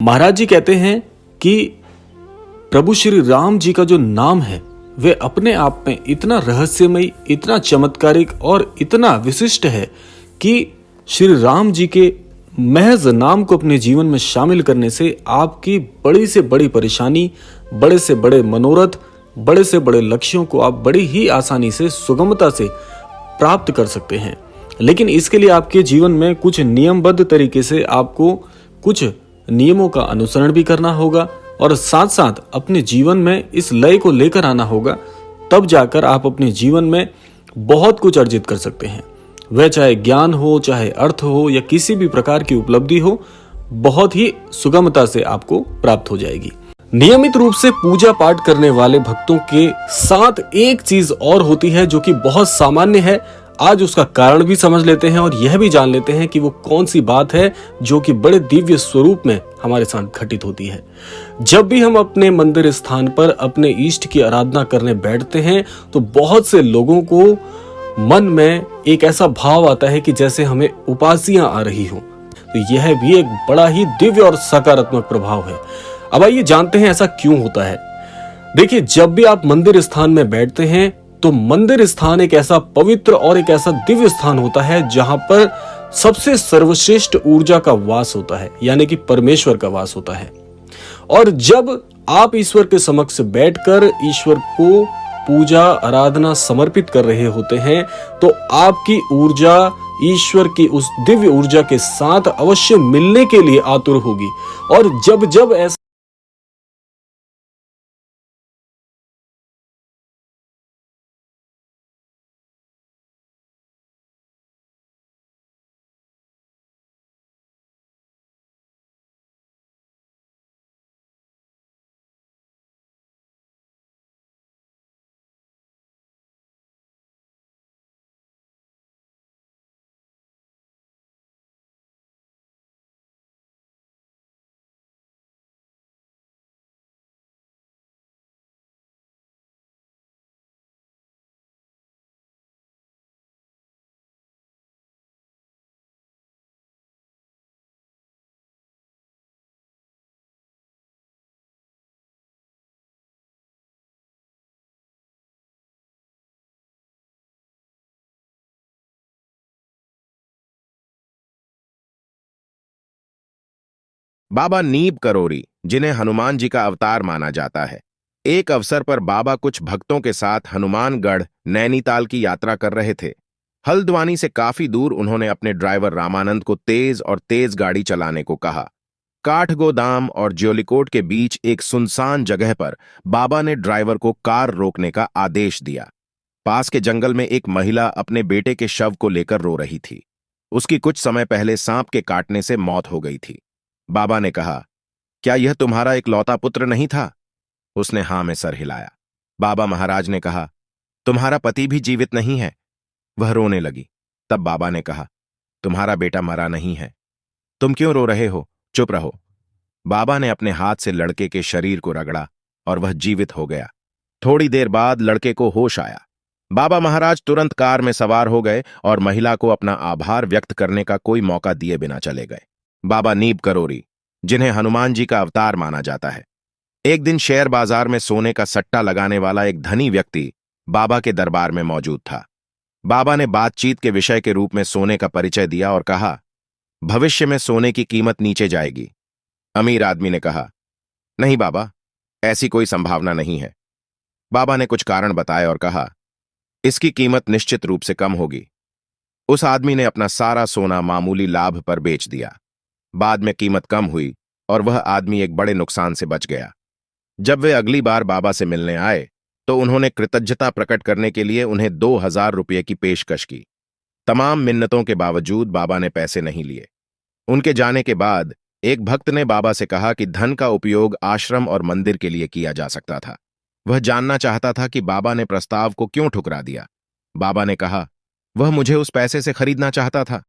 महाराज जी कहते हैं कि प्रभु श्री राम जी का जो नाम है वे अपने आप में इतना रहस्यमयी, इतना चमत्कारिक और इतना विशिष्ट है कि श्री राम जी के महज नाम को अपने जीवन में शामिल करने से आपकी बड़ी से बड़ी परेशानी, बड़े से बड़े मनोरथ, बड़े से बड़े लक्ष्यों को आप बड़ी ही आसानी से, सुगमता से प्राप्त कर सकते हैं। लेकिन इसके लिए आपके जीवन में कुछ नियमबद्ध तरीके से आपको कुछ नियमों का अनुसरण भी करना होगा और साथ साथ अपने जीवन में इस लय को लेकर आना होगा। तब जाकर आप अपने जीवन में बहुत कुछ अर्जित कर सकते हैं। वह चाहे ज्ञान हो, चाहे अर्थ हो या किसी भी प्रकार की उपलब्धि हो, बहुत ही सुगमता से आपको प्राप्त हो जाएगी। नियमित रूप से पूजा पाठ करने वाले भक्तों के साथ एक चीज और होती है जो कि बहुत सामान्य है। आज उसका कारण भी समझ लेते हैं और यह भी जान लेते हैं कि वो कौन सी बात है जो कि बड़े दिव्य स्वरूप में हमारे साथ घटित होती है। जब भी हम अपने मंदिर स्थान पर अपने इष्ट की आराधना करने बैठते हैं तो बहुत से लोगों को मन में एक ऐसा भाव आता है कि जैसे हमें उपासियां आ रही हो। तो यह भी एक बड़ा ही दिव्य और सकारात्मक प्रभाव है। अब आइए जानते हैं ऐसा क्यों होता है। देखिए, जब भी आप मंदिर स्थान में बैठते हैं तो मंदिर स्थान एक ऐसा पवित्र और एक ऐसा दिव्य स्थान होता है जहां पर सबसे सर्वश्रेष्ठ ऊर्जा का वास होता है, यानी कि परमेश्वर का वास होता है। और जब आप ईश्वर के समक्ष बैठकर ईश्वर को पूजा आराधना समर्पित कर रहे होते हैं तो आपकी ऊर्जा ईश्वर की उस दिव्य ऊर्जा के साथ अवश्य मिलने के लिए आतुर होगी। और जब जब ऐसा बाबा नीब करोरी, जिन्हें हनुमान जी का अवतार माना जाता है, एक अवसर पर बाबा कुछ भक्तों के साथ हनुमानगढ़ नैनीताल की यात्रा कर रहे थे। हल्द्वानी से काफी दूर उन्होंने अपने ड्राइवर रामानंद को तेज गाड़ी चलाने को कहा। काठगोदाम और ज्योलिकोट के बीच एक सुनसान जगह पर बाबा ने ड्राइवर को कार रोकने का आदेश दिया। पास के जंगल में एक महिला अपने बेटे के शव को लेकर रो रही थी। उसकी कुछ समय पहले सांप के काटने से मौत हो गई थी। बाबा ने कहा, क्या यह तुम्हारा इकलौता पुत्र नहीं था? उसने हां में सर हिलाया। बाबा महाराज ने कहा, तुम्हारा पति भी जीवित नहीं है? वह रोने लगी। तब बाबा ने कहा, तुम्हारा बेटा मरा नहीं है, तुम क्यों रो रहे हो? चुप रहो। बाबा ने अपने हाथ से लड़के के शरीर को रगड़ा और वह जीवित हो गया। थोड़ी देर बाद लड़के को होश आया। बाबा महाराज तुरंत कार में सवार हो गए और महिला को अपना आभार व्यक्त करने का कोई मौका दिए बिना चले गए। बाबा नीब करोरी, जिन्हें हनुमान जी का अवतार माना जाता है, एक दिन शेयर बाजार में सोने का सट्टा लगाने वाला एक धनी व्यक्ति बाबा के दरबार में मौजूद था। बाबा ने बातचीत के विषय के रूप में सोने का परिचय दिया और कहा, भविष्य में सोने की कीमत नीचे जाएगी। अमीर आदमी ने कहा, नहीं बाबा, ऐसी कोई संभावना नहीं है। बाबा ने कुछ कारण बताए और कहा, इसकी कीमत निश्चित रूप से कम होगी। उस आदमी ने अपना सारा सोना मामूली लाभ पर बेच दिया। बाद में कीमत कम हुई और वह आदमी एक बड़े नुकसान से बच गया। जब वे अगली बार बाबा से मिलने आए तो उन्होंने कृतज्ञता प्रकट करने के लिए उन्हें 2000 रुपये की पेशकश की। तमाम मिन्नतों के बावजूद बाबा ने पैसे नहीं लिए। उनके जाने के बाद एक भक्त ने बाबा से कहा कि धन का उपयोग आश्रम और मंदिर के लिए किया जा सकता था। वह जानना चाहता था कि बाबा ने प्रस्ताव को क्यों ठुकरा दिया। बाबा ने कहा, वह मुझे उस पैसे से खरीदना चाहता था।